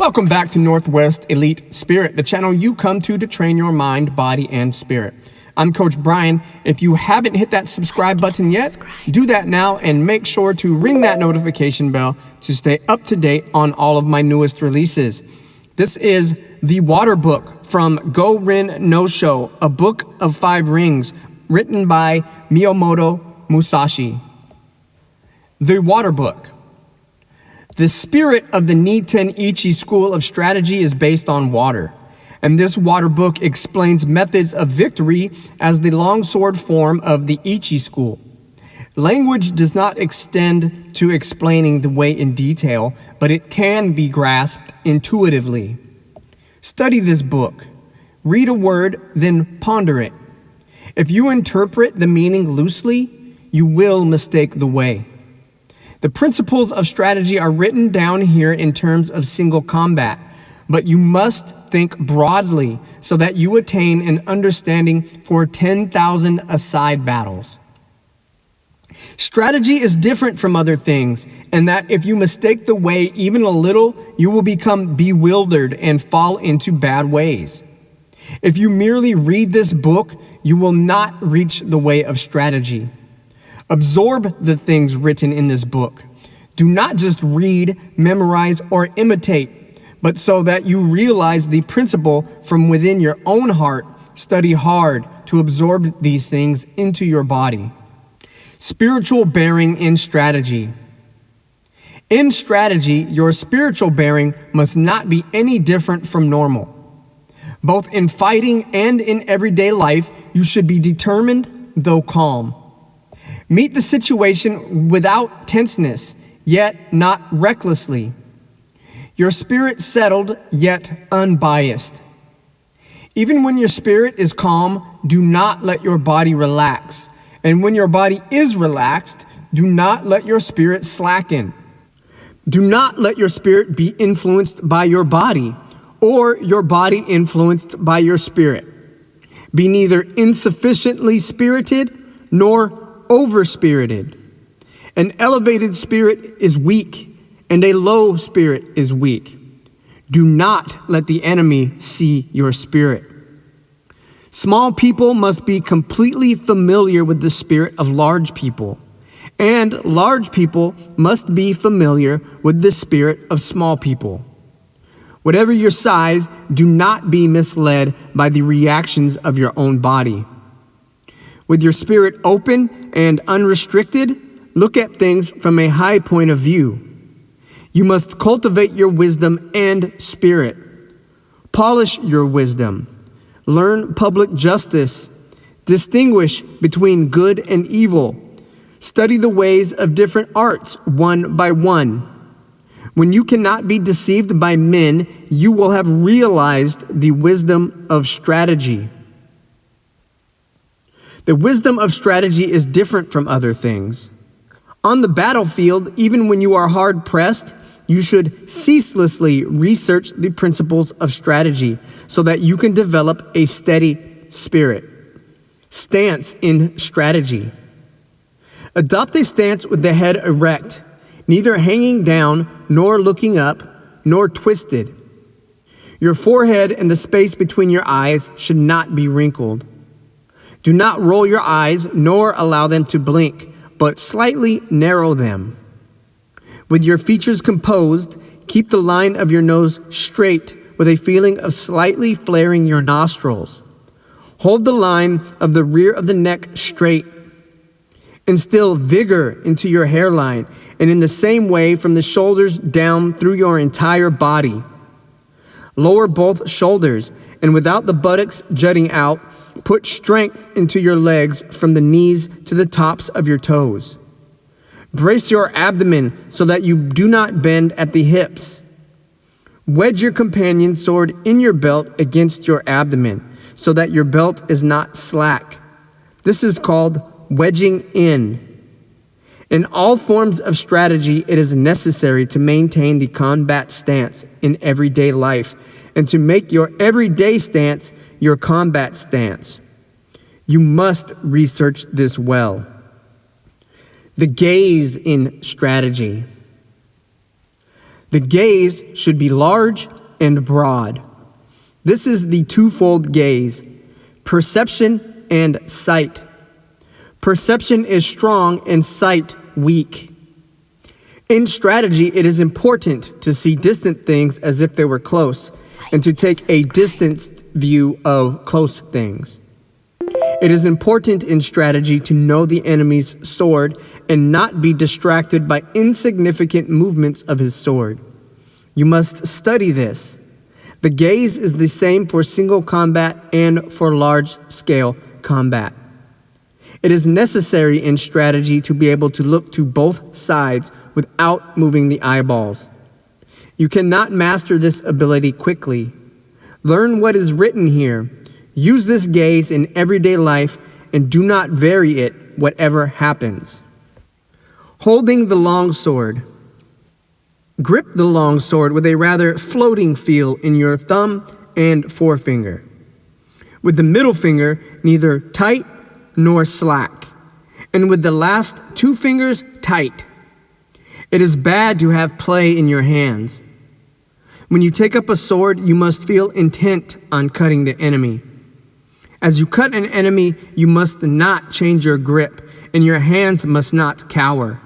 Welcome back to Northwest Elite Spirit, the channel you come to train your mind, body, and spirit. I'm Coach Brian. If you haven't hit that subscribe button yet, do that now and make sure to ring that notification bell to stay up to date on all of my newest releases. This is the Water Book from Go Rin No Sho, a book of 5 rings written by Miyamoto Musashi. The Water Book. The spirit of the Niten Ichi school of strategy is based on water, and this water book explains methods of victory as the longsword form of the Ichi school. Language does not extend to explaining the way in detail, but it can be grasped intuitively. Study this book. Read a word, then ponder it. If you interpret the meaning loosely, you will mistake the way. The principles of strategy are written down here in terms of single combat, but you must think broadly so that you attain an understanding for 10,000 aside battles. Strategy is different from other things, in that if you mistake the way even a little, you will become bewildered and fall into bad ways. If you merely read this book, you will not reach the way of strategy. Absorb the things written in this book. Do not just read, memorize, or imitate, but so that you realize the principle from within your own heart. Study hard to absorb these things into your body. Spiritual bearing in strategy. In strategy, your spiritual bearing must not be any different from normal. Both in fighting and in everyday life, you should be determined, though calm. Meet the situation without tenseness, yet not recklessly. Your spirit settled, yet unbiased. Even when your spirit is calm, do not let your body relax. And when your body is relaxed, do not let your spirit slacken. Do not let your spirit be influenced by your body, or your body influenced by your spirit. Be neither insufficiently spirited nor over-spirited. An elevated spirit is weak, and a low spirit is weak. Do not let the enemy see your spirit. Small people must be completely familiar with the spirit of large people, and large people must be familiar with the spirit of small people. Whatever your size, do not be misled by the reactions of your own body. With your spirit open and unrestricted, look at things from a high point of view. You must cultivate your wisdom and spirit. Polish your wisdom. Learn public justice. Distinguish between good and evil. Study the ways of different arts one by one. When you cannot be deceived by men, you will have realized the wisdom of strategy. The wisdom of strategy is different from other things. On the battlefield, even when you are hard pressed, you should ceaselessly research the principles of strategy so that you can develop a steady spirit. Stance in strategy. Adopt a stance with the head erect, neither hanging down, nor looking up, nor twisted. Your forehead and the space between your eyes should not be wrinkled. Do not roll your eyes, nor allow them to blink, but slightly narrow them. With your features composed, keep the line of your nose straight with a feeling of slightly flaring your nostrils. Hold the line of the rear of the neck straight. Instill vigor into your hairline, and in the same way from the shoulders down through your entire body. Lower both shoulders, and without the buttocks jutting out, put strength into your legs from the knees to the tops of your toes. Brace your abdomen so that you do not bend at the hips. Wedge your companion sword in your belt against your abdomen so that your belt is not slack. This is called wedging in. In all forms of strategy, it is necessary to maintain the combat stance in everyday life and to make your everyday stance your combat stance. You must research this well. The gaze in strategy. The gaze should be large and broad. This is the twofold gaze, perception and sight. Perception is strong and sight weak. In strategy, it is important to see distant things as if they were close, and to take a distanced view of close things. It is important in strategy to know the enemy's sword and not be distracted by insignificant movements of his sword. You must study this. The gaze is the same for single combat and for large-scale combat. It is necessary in strategy to be able to look to both sides without moving the eyeballs. You cannot master this ability quickly. Learn what is written here. Use this gaze in everyday life and do not vary it whatever happens. Holding the long sword. Grip the long sword with a rather floating feel in your thumb and forefinger. With the middle finger neither tight nor slack, and with the last two fingers tight. It is bad to have play in your hands. When you take up a sword, you must feel intent on cutting the enemy. As you cut an enemy, you must not change your grip, and your hands must not cower.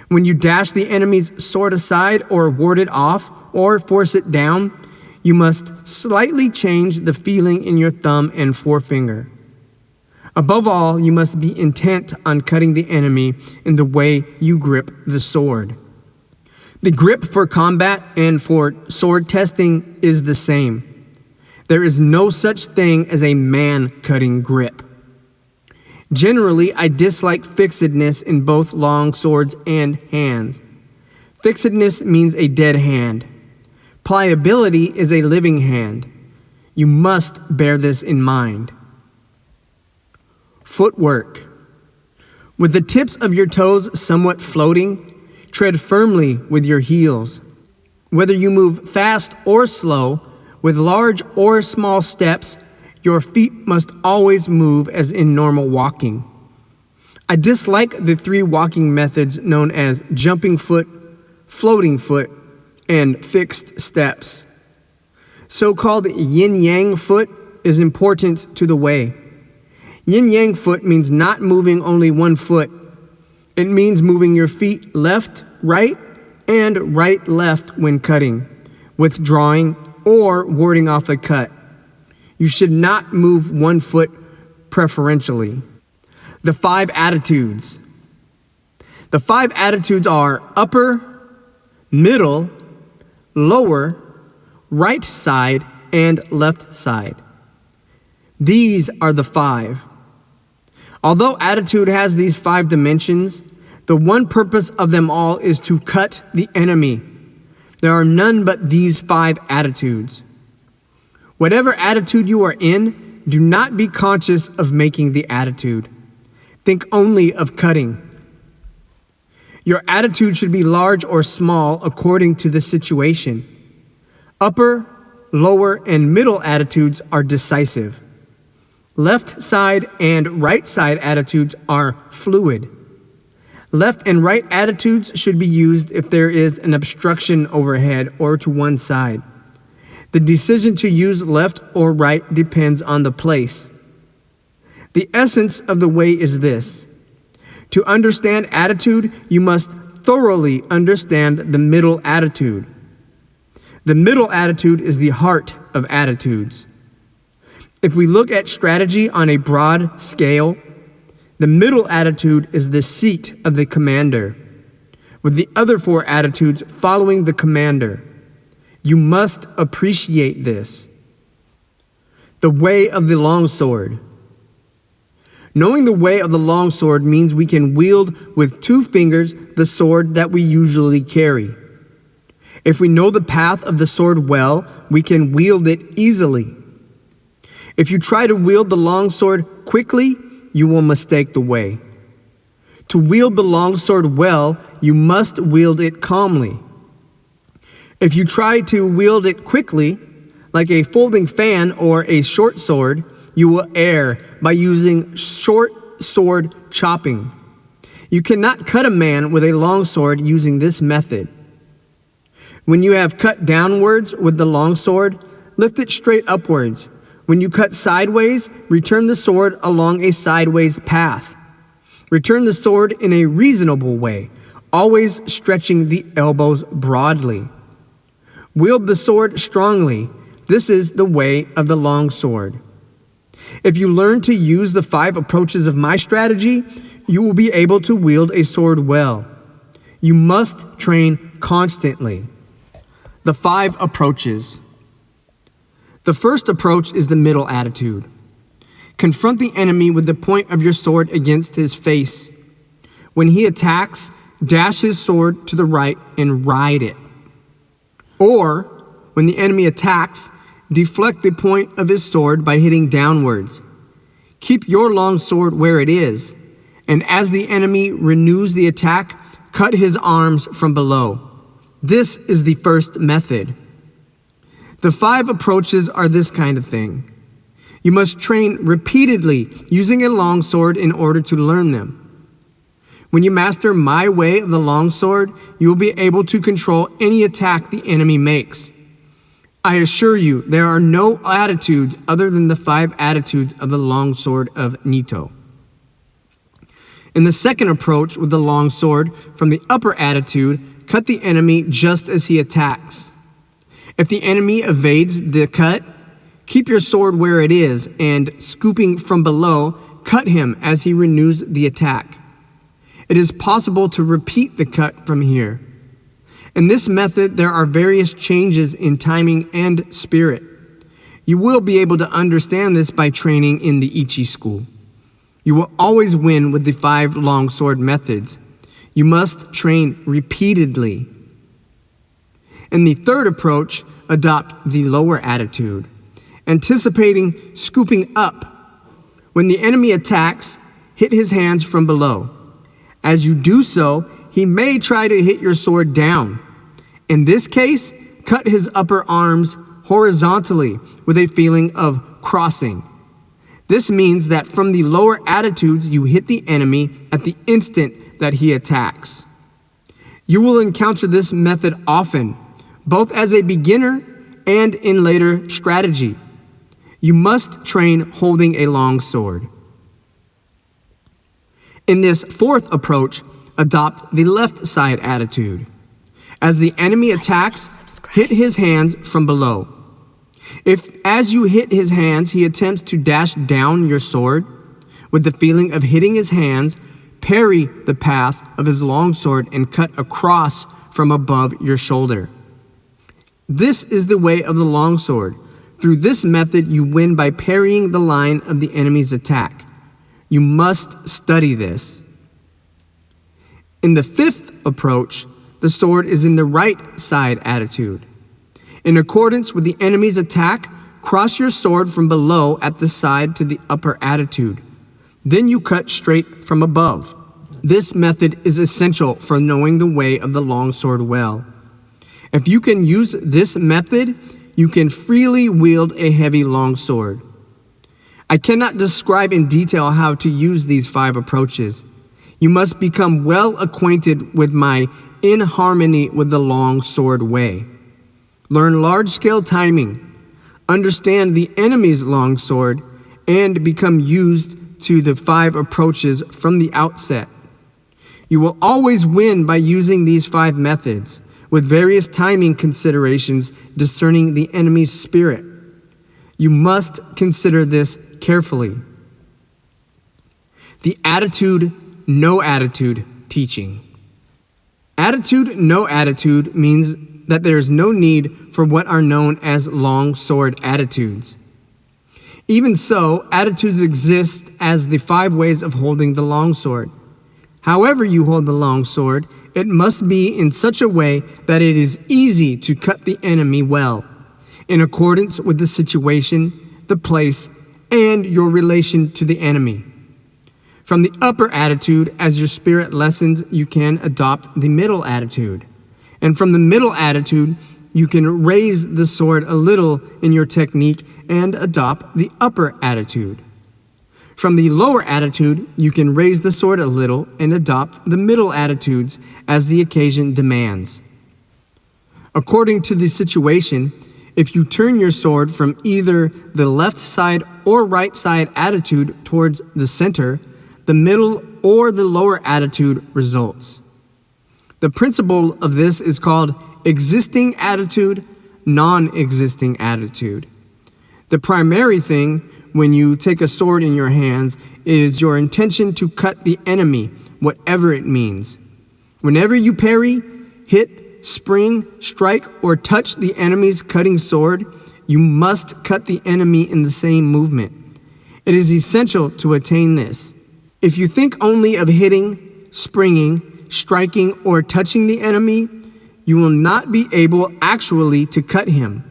When you dash the enemy's sword aside or ward it off or force it down, you must slightly change the feeling in your thumb and forefinger. Above all, you must be intent on cutting the enemy in the way you grip the sword. The grip for combat and for sword testing is the same. There is no such thing as a man-cutting grip. Generally, I dislike fixedness in both long swords and hands. Fixedness means a dead hand. Pliability is a living hand. You must bear this in mind. Footwork. With the tips of your toes somewhat floating, tread firmly with your heels. Whether you move fast or slow, with large or small steps, your feet must always move as in normal walking. I dislike the three walking methods known as jumping foot, floating foot, and fixed steps. So-called yin-yang foot is important to the way. Yin-yang foot means not moving only one foot. It means moving your feet left, right, and right, left when cutting, withdrawing, or warding off a cut. You should not move one foot preferentially. The 5 attitudes. The 5 attitudes are upper, middle, lower, right side, and left side. These are the 5. Although attitude has these 5 dimensions, the one purpose of them all is to cut the enemy. There are none but these 5 attitudes. Whatever attitude you are in, do not be conscious of making the attitude. Think only of cutting. Your attitude should be large or small according to the situation. Upper, lower, and middle attitudes are decisive. Left side and right side attitudes are fluid. Left and right attitudes should be used if there is an obstruction overhead or to one side. The decision to use left or right depends on the place. The essence of the way is this. To understand attitude, you must thoroughly understand the middle attitude. The middle attitude is the heart of attitudes. If we look at strategy on a broad scale, the middle attitude is the seat of the commander, with the other 4 attitudes following the commander. You must appreciate this. The way of the longsword. Knowing the way of the longsword means we can wield with 2 fingers the sword that we usually carry. If we know the path of the sword well, we can wield it easily. If you try to wield the longsword quickly, you will mistake the way. To wield the longsword well, you must wield it calmly. If you try to wield it quickly, like a folding fan or a short sword, you will err by using short sword chopping. You cannot cut a man with a long sword using this method. When you have cut downwards with the long sword, lift it straight upwards. When you cut sideways, return the sword along a sideways path. Return the sword in a reasonable way, always stretching the elbows broadly. Wield the sword strongly. This is the way of the long sword. If you learn to use the 5 approaches of my strategy, you will be able to wield a sword well. You must train constantly. The 5 approaches. The first approach is the middle attitude. Confront the enemy with the point of your sword against his face. When he attacks, dash his sword to the right and ride it. Or, when the enemy attacks, deflect the point of his sword by hitting downwards. Keep your long sword where it is, and as the enemy renews the attack, cut his arms from below. This is the first method. The 5 approaches are this kind of thing. You must train repeatedly using a long sword in order to learn them. When you master my way of the long sword, you will be able to control any attack the enemy makes. I assure you, there are no attitudes other than the 5 attitudes of the long sword of Nito. In the second approach with the long sword, from the upper attitude, cut the enemy just as he attacks. If the enemy evades the cut, keep your sword where it is, and scooping from below, cut him as he renews the attack. It is possible to repeat the cut from here. In this method, there are various changes in timing and spirit. You will be able to understand this by training in the Ichi school. You will always win with the 5 long sword methods. You must train repeatedly. In the third approach, adopt the lower attitude, anticipating scooping up. When the enemy attacks, hit his hands from below. As you do so, he may try to hit your sword down. In this case, cut his upper arms horizontally with a feeling of crossing. This means that from the lower attitudes, you hit the enemy at the instant that he attacks. You will encounter this method often, both as a beginner and in later strategy. You must train holding a long sword. In this fourth approach, adopt the left side attitude. As the enemy attacks, hit his hands from below. If, as you hit his hands, he attempts to dash down your sword, with the feeling of hitting his hands, parry the path of his long sword and cut across from above your shoulder. This is the way of the long sword. Through this method, you win by parrying the line of the enemy's attack. You must study this. In the fifth approach, the sword is in the right side attitude. In accordance with the enemy's attack, cross your sword from below at the side to the upper attitude. Then you cut straight from above. This method is essential for knowing the way of the long sword well. If you can use this method, you can freely wield a heavy long sword. I cannot describe in detail how to use these 5 approaches. You must become well acquainted with my in harmony with the long sword way. Learn large-scale timing, understand the enemy's long sword, and become used to the 5 approaches from the outset. You will always win by using these 5 methods, with various timing considerations discerning the enemy's spirit. You must consider this carefully. The attitude, no attitude teaching. Attitude, no attitude means that there is no need for what are known as long sword attitudes. Even so, attitudes exist as the 5 ways of holding the long sword. However you hold the long sword, it must be in such a way that it is easy to cut the enemy well, in accordance with the situation, the place, and your relation to the enemy. From the upper attitude, as your spirit lessens, you can adopt the middle attitude. And from the middle attitude, you can raise the sword a little in your technique and adopt the upper attitude. From the lower attitude, you can raise the sword a little and adopt the middle attitudes as the occasion demands. According to the situation, if you turn your sword from either the left side or right side attitude towards the center, the middle or the lower attitude results. The principle of this is called existing attitude, non-existing attitude. The primary thing when you take a sword in your hands is your intention to cut the enemy, whatever it means. Whenever you parry, hit, spring, strike, or touch the enemy's cutting sword, you must cut the enemy in the same movement. It is essential to attain this. If you think only of hitting, springing, striking, or touching the enemy, you will not be able actually to cut him.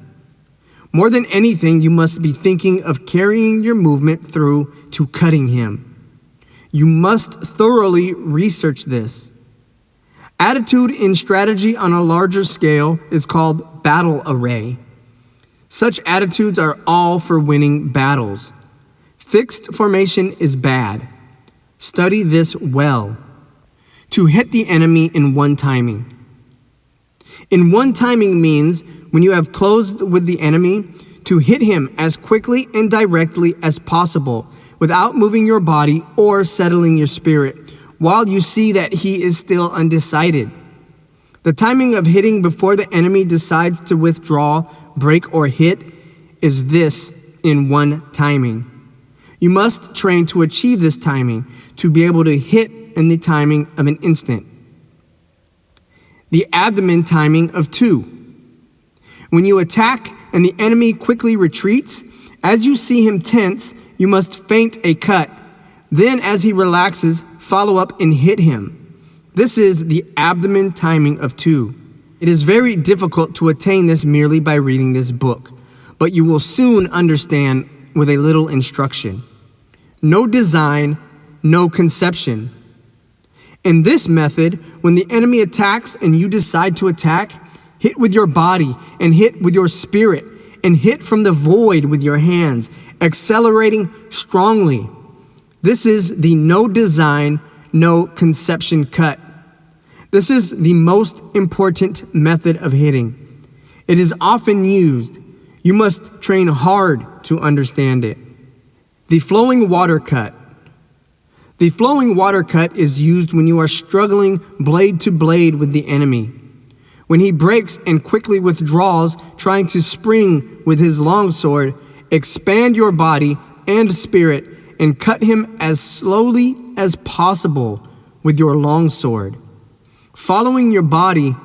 More than anything, you must be thinking of carrying your movement through to cutting him. You must thoroughly research this. Attitude in strategy on a larger scale is called battle array. Such attitudes are all for winning battles. Fixed formation is bad. Study this well. To hit the enemy in one timing. In one timing means when you have closed with the enemy, to hit him as quickly and directly as possible without moving your body or settling your spirit while you see that he is still undecided. The timing of hitting before the enemy decides to withdraw, break, or hit is this in one timing. You must train to achieve this timing, to be able to hit in the timing of an instant. The abdomen timing of 2. When you attack and the enemy quickly retreats, as you see him tense, you must feint a cut. Then as he relaxes, follow up and hit him. This is the abdomen timing of 2. It is very difficult to attain this merely by reading this book, but you will soon understand with a little instruction. No design, no conception. In this method, when the enemy attacks and you decide to attack, hit with your body and hit with your spirit and hit from the void with your hands, accelerating strongly. This is the no design, no conception cut. This is the most important method of hitting. It is often used. You must train hard to understand it. The flowing water cut. The flowing water cut is used when you are struggling blade to blade with the enemy. When he breaks and quickly withdraws, trying to spring with his longsword, expand your body and spirit and cut him as slowly as possible with your longsword. Following your body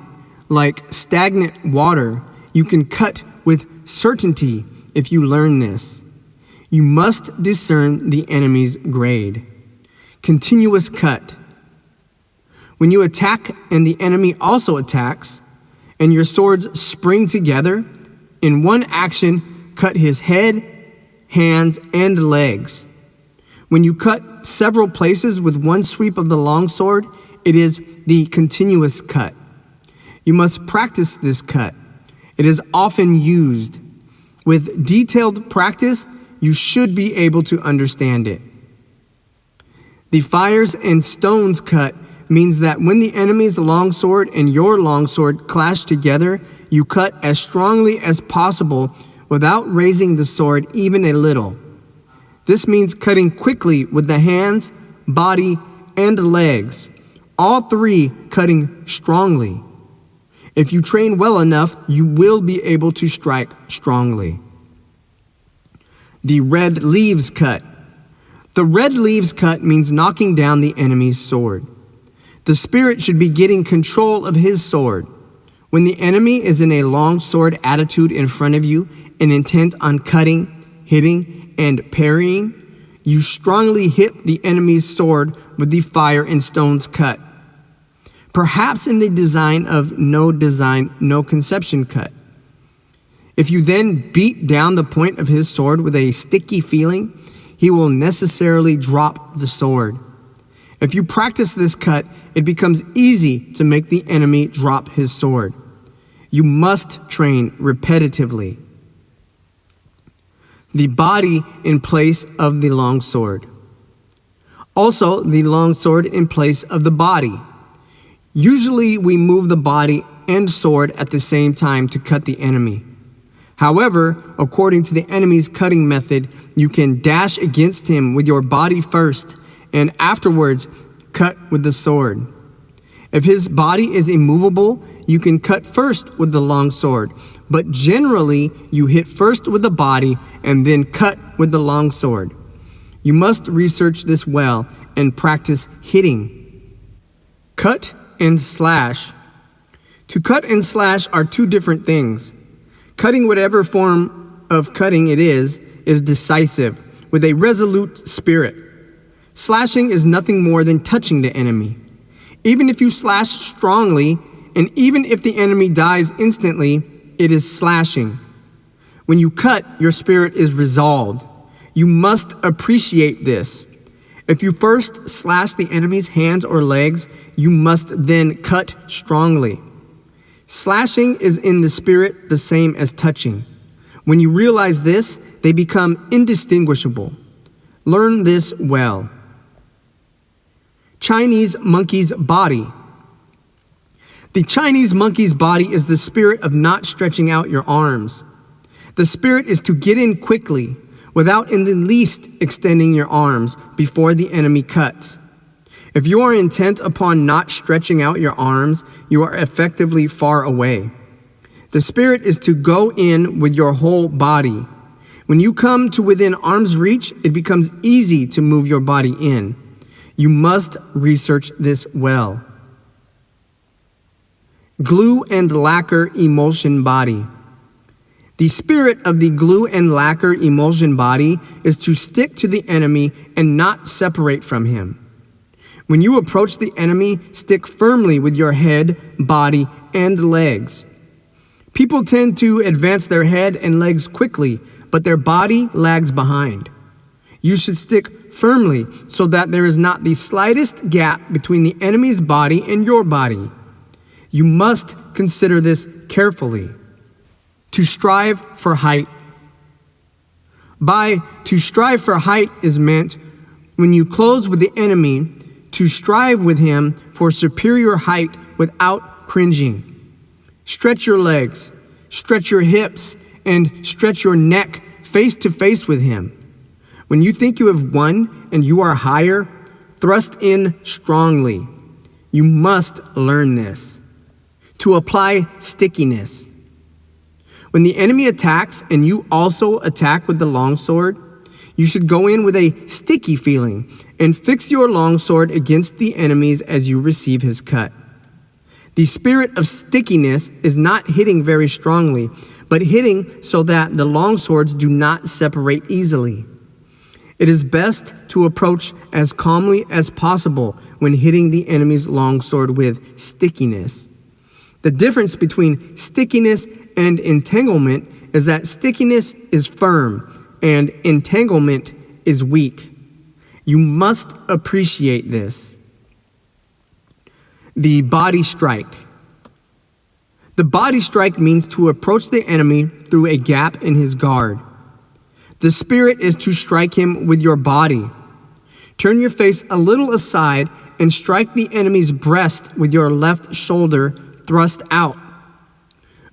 like stagnant water, you can cut with certainty if you learn this. You must discern the enemy's grade. Continuous cut. When you attack and the enemy also attacks, and your swords spring together, in one action, cut his head, hands, and legs. When you cut several places with one sweep of the longsword, it is the continuous cut. You must practice this cut. It is often used. With detailed practice, you should be able to understand it. The fires and stones cut means that when the enemy's longsword and your longsword clash together, you cut as strongly as possible without raising the sword even a little. This means cutting quickly with the hands, body, and legs, all three cutting strongly. If you train well enough, you will be able to strike strongly. The red leaves cut. The red leaves cut means knocking down the enemy's sword. The spirit should be getting control of his sword. When the enemy is in a long sword attitude in front of you and intent on cutting, hitting, and parrying, you strongly hit the enemy's sword with the fire and stones cut. Perhaps in the design of no design, no conception cut. If you then beat down the point of his sword with a sticky feeling, he will necessarily drop the sword. If you practice this cut, it becomes easy to make the enemy drop his sword. You must train repetitively. The body in place of the long sword. Also, the long sword in place of the body. Usually we move the body and sword at the same time to cut the enemy. However, according to the enemy's cutting method, you can dash against him with your body first, and afterwards cut with the sword. If his body is immovable, you can cut first with the long sword, but generally you hit first with the body and then cut with the long sword. You must research this well and practice hitting. Cut and slash. To cut and slash are two different things. Cutting, whatever form of cutting it is decisive, with a resolute spirit. Slashing is nothing more than touching the enemy. Even if you slash strongly, and even if the enemy dies instantly, it is slashing. When you cut, your spirit is resolved. You must appreciate this. If you first slash the enemy's hands or legs, you must then cut strongly. Slashing is in the spirit the same as touching. When you realize this, they become indistinguishable. Learn this well. Chinese monkey's body. The Chinese monkey's body is the spirit of not stretching out your arms. The spirit is to get in quickly, without in the least extending your arms before the enemy cuts. If you are intent upon not stretching out your arms, you are effectively far away. The spirit is to go in with your whole body. When you come to within arm's reach, it becomes easy to move your body in. You must research this well. Glue and lacquer emulsion body. The spirit of the glue and lacquer emulsion body is to stick to the enemy and not separate from him. When you approach the enemy, stick firmly with your head, body, and legs. People tend to advance their head and legs quickly, but their body lags behind. You should stick firmly so that there is not the slightest gap between the enemy's body and your body. You must consider this carefully. To strive for height. By to strive for height is meant when you close with the enemy, to strive with him for superior height without cringing. Stretch your legs, stretch your hips, and stretch your neck face to face with him. When you think you have won and you are higher, thrust in strongly. You must learn this. To apply stickiness. When the enemy attacks and you also attack with the longsword, you should go in with a sticky feeling and fix your longsword against the enemies as you receive his cut. The spirit of stickiness is not hitting very strongly, but hitting so that the longswords do not separate easily. It is best to approach as calmly as possible when hitting the enemy's longsword with stickiness. The difference between stickiness and entanglement is that stickiness is firm and entanglement is weak. You must appreciate this. The body strike. The body strike means to approach the enemy through a gap in his guard. The spirit is to strike him with your body. Turn your face a little aside and strike the enemy's breast with your left shoulder thrust out.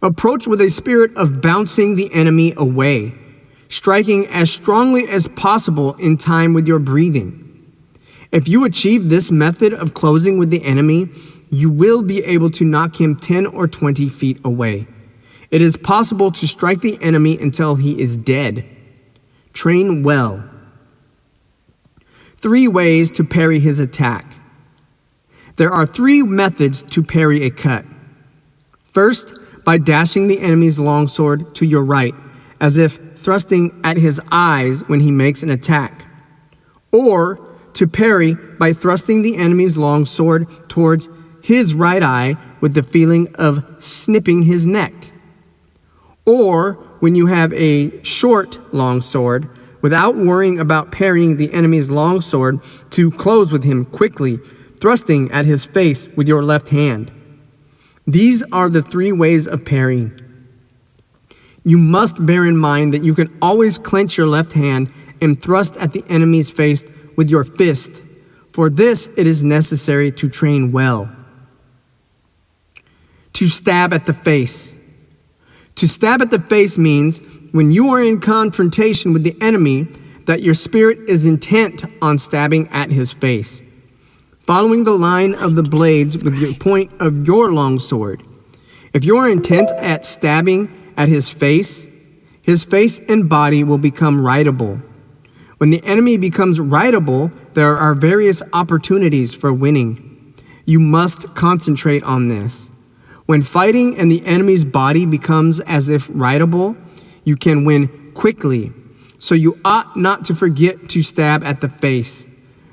Approach with a spirit of bouncing the enemy away, striking as strongly as possible in time with your breathing. If you achieve this method of closing with the enemy, you will be able to knock him 10 or 20 feet away. It is possible to strike the enemy until he is dead. Train well. 3 ways to parry his attack. There are 3 methods to parry a cut. First, by dashing the enemy's longsword to your right, as if thrusting at his eyes when he makes an attack. Or to parry by thrusting the enemy's longsword towards his right eye with the feeling of snipping his neck. Or when you have a short longsword, without worrying about parrying the enemy's longsword, to close with him quickly, thrusting at his face with your left hand. These are the 3 ways of parrying. You must bear in mind that you can always clench your left hand and thrust at the enemy's face with your fist. For this, it is necessary to train well. To stab at the face. To stab at the face means when you are in confrontation with the enemy, that your spirit is intent on stabbing at his face, following the line of the blades with the point of your long sword. If you are intent at stabbing at his face and body will become rightable. When the enemy becomes rightable, there are various opportunities for winning. You must concentrate on this. When fighting and the enemy's body becomes as if rightable, you can win quickly. So you ought not to forget to stab at the face.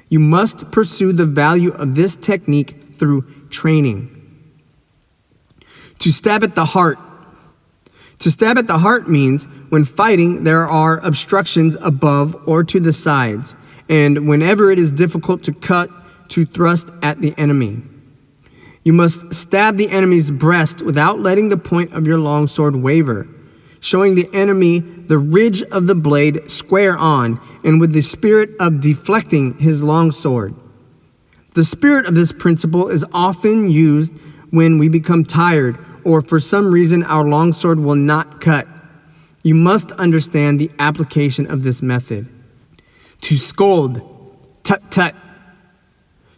You must pursue the value of this technique through training. To stab at the heart. To stab at the heart means when fighting, there are obstructions above or to the sides, and whenever it is difficult to cut, to thrust at the enemy. You must stab the enemy's breast without letting the point of your long sword waver, showing the enemy the ridge of the blade square on, and with the spirit of deflecting his long sword. The spirit of this principle is often used when we become tired or for some reason our long sword will not cut. You must understand the application of this method. To scold. Tut tut.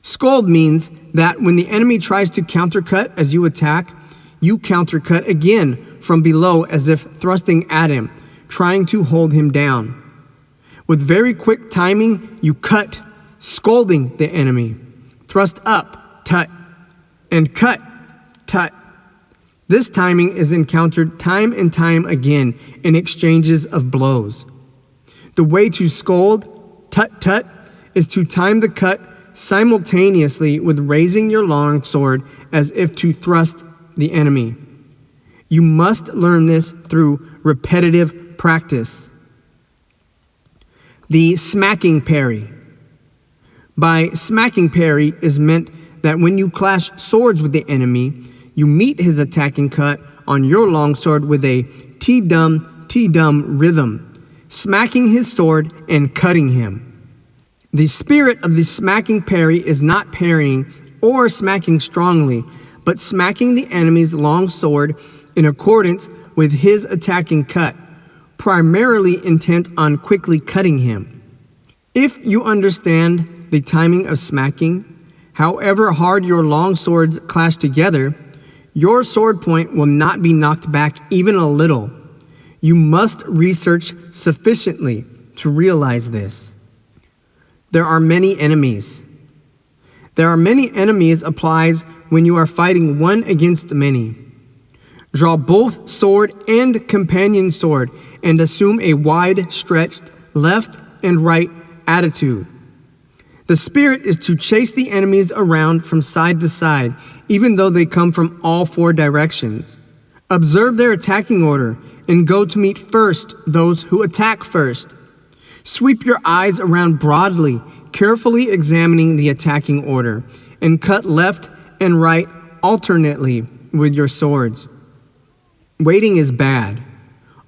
Scold means that when the enemy tries to countercut as you attack, you countercut again from below as if thrusting at him, trying to hold him down. With very quick timing, you cut, scolding the enemy. Thrust up, tut, and cut, tut. This timing is encountered time and time again in exchanges of blows. The way to scold, tut tut, is to time the cut simultaneously with raising your long sword as if to thrust the enemy. You must learn this through repetitive practice. The smacking parry. By smacking parry is meant that when you clash swords with the enemy, you meet his attacking cut on your longsword with a T-dum rhythm, smacking his sword and cutting him. The spirit of the smacking parry is not parrying or smacking strongly, but smacking the enemy's long sword in accordance with his attacking cut, primarily intent on quickly cutting him. If you understand the timing of smacking, however hard your long swords clash together, your sword point will not be knocked back even a little. You must research sufficiently to realize this. There are many enemies. There are many enemies applies when you are fighting one against many. Draw both sword and companion sword and assume a wide-stretched left and right attitude. The spirit is to chase the enemies around from side to side, even though they come from all four directions. Observe their attacking order and go to meet first those who attack first. Sweep your eyes around broadly, carefully examining the attacking order, and cut left and right alternately with your swords. Waiting is bad.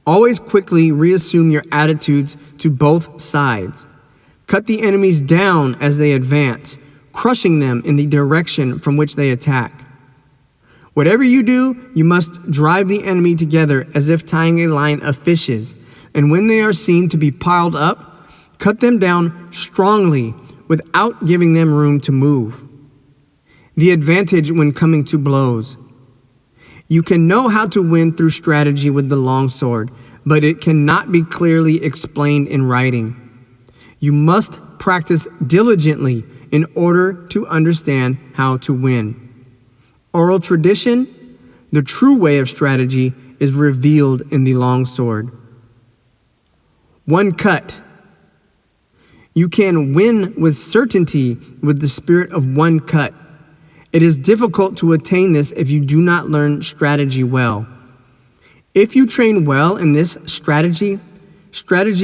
Always quickly reassume your attitudes to both sides. Cut the enemies down as they advance, crushing them in the direction from which they attack. Whatever you do, you must drive the enemy together as if tying a line of fishes, and when they are seen to be piled up, cut them down strongly without giving them room to move. The advantage when coming to blows. You can know how to win through strategy with the long sword, but it cannot be clearly explained in writing. You must practice diligently in order to understand how to win. Oral tradition, the true way of strategy, is revealed in the long sword. One cut. You can win with certainty with the spirit of one cut. It is difficult to attain this if you do not learn strategy well. If you train well in this strategy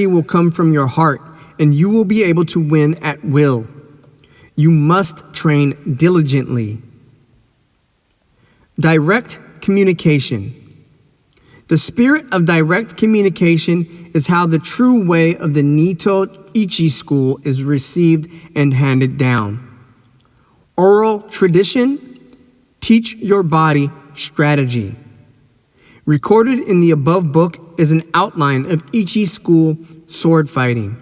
will come from your heart, and you will be able to win at will. You must train diligently. Direct communication. The spirit of direct communication is how the true way of the Niten Ichi school is received and handed down. Oral tradition, teach your body strategy. Recorded in the above book is an outline of Ichi school sword fighting.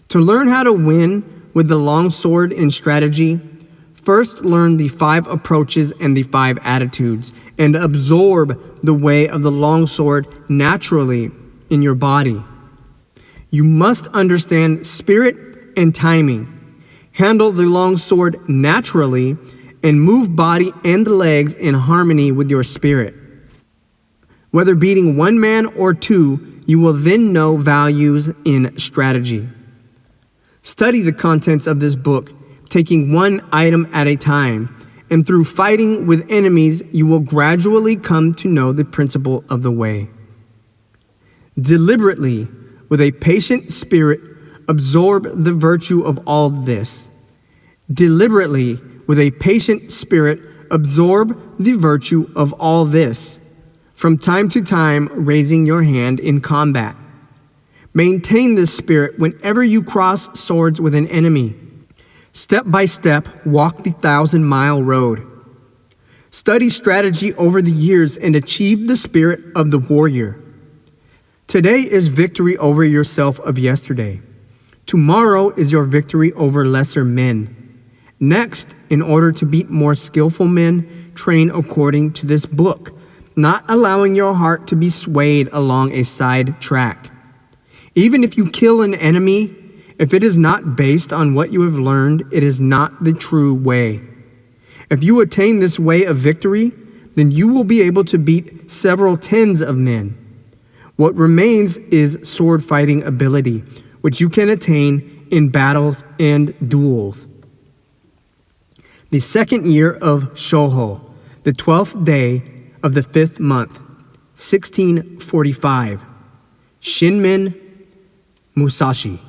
To learn how to win with the long sword in strategy, first learn the 5 approaches and the 5 attitudes, and absorb the way of the long sword naturally in your body. You must understand spirit and timing, handle the long sword naturally, and move body and legs in harmony with your spirit. Whether beating 1 man or 2, you will then know values in strategy. Study the contents of this book, taking 1 item at a time, and through fighting with enemies, you will gradually come to know the principle of the way. Deliberately, with a patient spirit, absorb the virtue of all this. Deliberately, with a patient spirit, absorb the virtue of all this. From time to time, raising your hand in combat. Maintain this spirit whenever you cross swords with an enemy. Step by step, walk the 1,000-mile road. Study strategy over the years and achieve the spirit of the warrior. Today is victory over yourself of yesterday. Tomorrow is your victory over lesser men. Next, in order to beat more skillful men, train according to this book, not allowing your heart to be swayed along a side track. Even if you kill an enemy, if it is not based on what you have learned, it is not the true way. If you attain this way of victory, then you will be able to beat several tens of men. What remains is sword fighting ability, which you can attain in battles and duels. The 2nd year of Shōhō, the 12th day of the 5th month, 1645, Shinmen Musashi.